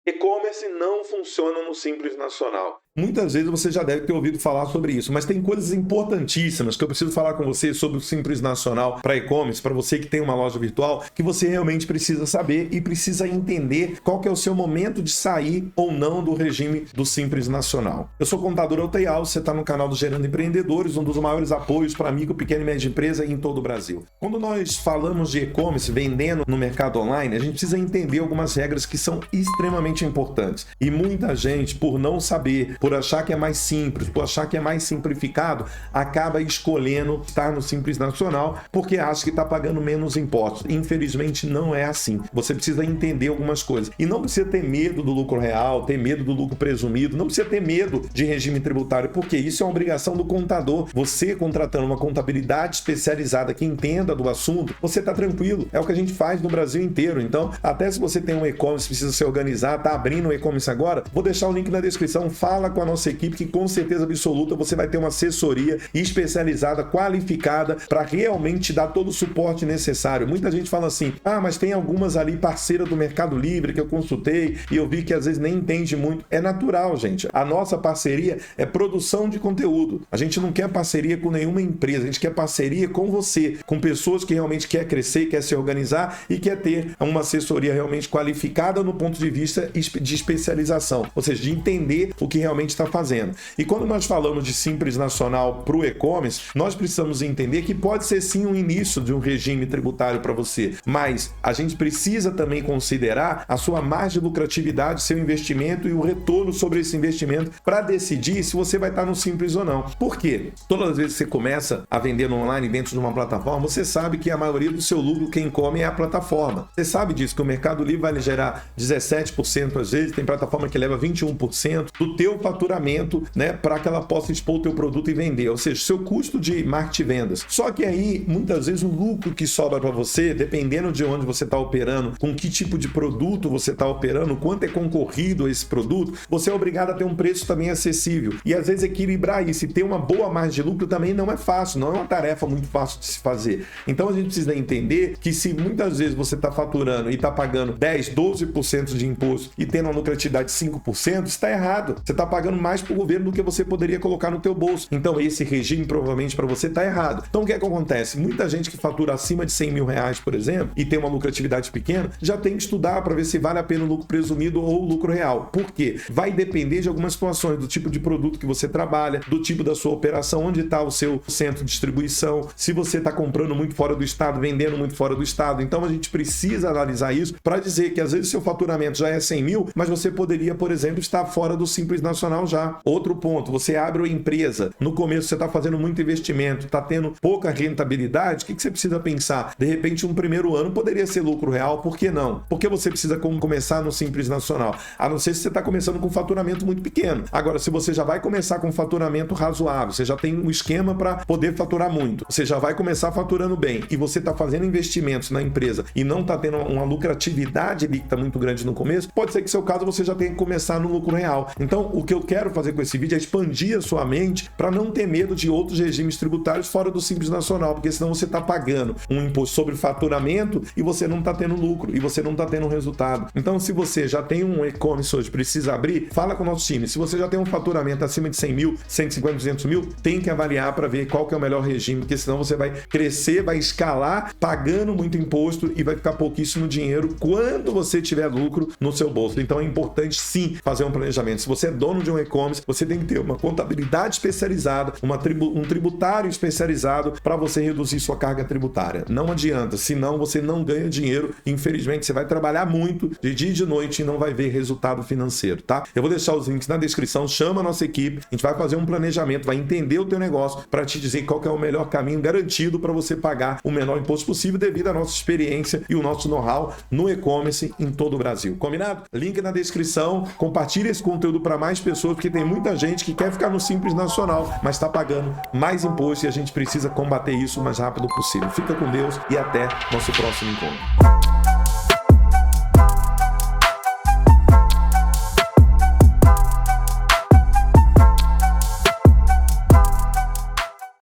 E-commerce não funciona no Simples Nacional. Muitas vezes você já deve ter ouvido falar sobre isso, mas tem coisas importantíssimas que eu preciso falar com você sobre o Simples Nacional para e-commerce, para você que tem uma loja virtual, que você realmente precisa saber e precisa entender qual que é o seu momento de sair ou não do regime do Simples Nacional. Eu sou contador Alteial, você está no canal do Gerando Empreendedores, um dos maiores apoios para micro, pequena e média empresa em todo o Brasil. Quando nós falamos de e-commerce, vendendo no mercado online, a gente precisa entender algumas regras que são extremamente importantes. E muita gente, por não saber, por achar que é mais simples, por achar que é mais simplificado, acaba escolhendo estar no Simples Nacional porque acha que está pagando menos impostos. Infelizmente não é assim. Você precisa entender algumas coisas. E não precisa ter medo do lucro real, ter medo do lucro presumido, não precisa ter medo de regime tributário, porque isso é uma obrigação do contador. Você contratando uma contabilidade especializada que entenda do assunto, você está tranquilo. É o que a gente faz no Brasil inteiro. Então, até se você tem um e-commerce, precisa se organizar, está abrindo um e-commerce agora, vou deixar o link na descrição, fala com a nossa equipe que com certeza absoluta você vai ter uma assessoria especializada, qualificada para realmente dar todo o suporte necessário. Muita gente fala assim, mas tem algumas ali parceiras do Mercado Livre que eu consultei e eu vi que às vezes nem entende muito. É natural, gente. A nossa parceria é produção de conteúdo. A gente não quer parceria com nenhuma empresa, a gente quer parceria com você, com pessoas que realmente quer crescer, quer se organizar e quer ter uma assessoria realmente qualificada no ponto de vista de especialização, ou seja, de entender o que realmente está fazendo. E quando nós falamos de Simples Nacional para o e-commerce, nós precisamos entender que pode ser sim um início de um regime tributário para você, mas a gente precisa também considerar a sua margem de lucratividade, seu investimento e o retorno sobre esse investimento para decidir se você vai estar no Simples ou não. Por quê? Todas as vezes que você começa a vender no online dentro de uma plataforma, você sabe que a maioria do seu lucro quem come é a plataforma. Você sabe disso, que o Mercado Livre vai lhe gerar 17% às vezes, tem plataforma que leva 21% do teu faturamento, né, para que ela possa expor o teu produto e vender, ou seja, seu custo de marketing e vendas. Só que aí, muitas vezes, o lucro que sobra para você, dependendo de onde você está operando, com que tipo de produto você está operando, quanto é concorrido esse produto, você é obrigado a ter um preço também acessível. E às vezes equilibrar isso e ter uma boa margem de lucro também não é fácil, não é uma tarefa muito fácil de se fazer. Então a gente precisa entender que se muitas vezes você está faturando e está pagando 10, 12% de imposto e tendo uma lucratividade de 5%, está errado. Você está pagando mais para o governo do que você poderia colocar no teu bolso. Então esse regime provavelmente para você está errado. Então o que é que acontece? Muita gente que fatura acima de 100 mil reais, por exemplo, e tem uma lucratividade pequena, já tem que estudar para ver se vale a pena o lucro presumido ou o lucro real. Por quê? Vai depender de algumas situações, do tipo de produto que você trabalha, do tipo da sua operação, onde está o seu centro de distribuição, se você está comprando muito fora do estado, vendendo muito fora do estado. Então a gente precisa analisar isso para dizer que às vezes seu faturamento já é 100 mil, mas você poderia, por exemplo, estar fora do Simples Nacional já. Outro ponto, você abre uma empresa, no começo você está fazendo muito investimento, está tendo pouca rentabilidade, o que você precisa pensar? De repente, um primeiro ano poderia ser lucro real, por que não? Porque você precisa começar no Simples Nacional, a não ser se você está começando com faturamento muito pequeno. Agora, se você já vai começar com faturamento razoável, você já tem um esquema para poder faturar muito, você já vai começar faturando bem e você está fazendo investimentos na empresa e não está tendo uma lucratividade líquida muito grande no começo, pode ser que no seu caso você já tenha que começar no lucro real. Então, o que eu quero fazer com esse vídeo é expandir a sua mente para não ter medo de outros regimes tributários fora do Simples Nacional, porque senão você está pagando um imposto sobre faturamento e você não está tendo lucro, e você não está tendo resultado. Então, se você já tem um e-commerce hoje, precisa abrir, fala com o nosso time. Se você já tem um faturamento acima de 100 mil, 150, 200 mil, tem que avaliar para ver qual que é o melhor regime, porque senão você vai crescer, vai escalar, pagando muito imposto e vai ficar pouquíssimo dinheiro quando você tiver lucro no seu bolso. Então, é importante sim fazer um planejamento. Se você é dono de um e-commerce, você tem que ter uma contabilidade especializada, um tributário especializado para você reduzir sua carga tributária. Não adianta, senão você não ganha dinheiro. Infelizmente, você vai trabalhar muito de dia e de noite e não vai ver resultado financeiro, tá? Eu vou deixar os links na descrição, chama a nossa equipe, a gente vai fazer um planejamento, vai entender o teu negócio para te dizer qual que é o melhor caminho garantido para você pagar o menor imposto possível devido à nossa experiência e o nosso know-how no e-commerce em todo o Brasil. Combinado? Link na descrição, compartilha esse conteúdo para mais pessoas, porque tem muita gente que quer ficar no Simples Nacional, mas está pagando mais imposto e a gente precisa combater isso o mais rápido possível. Fica com Deus e até nosso próximo encontro.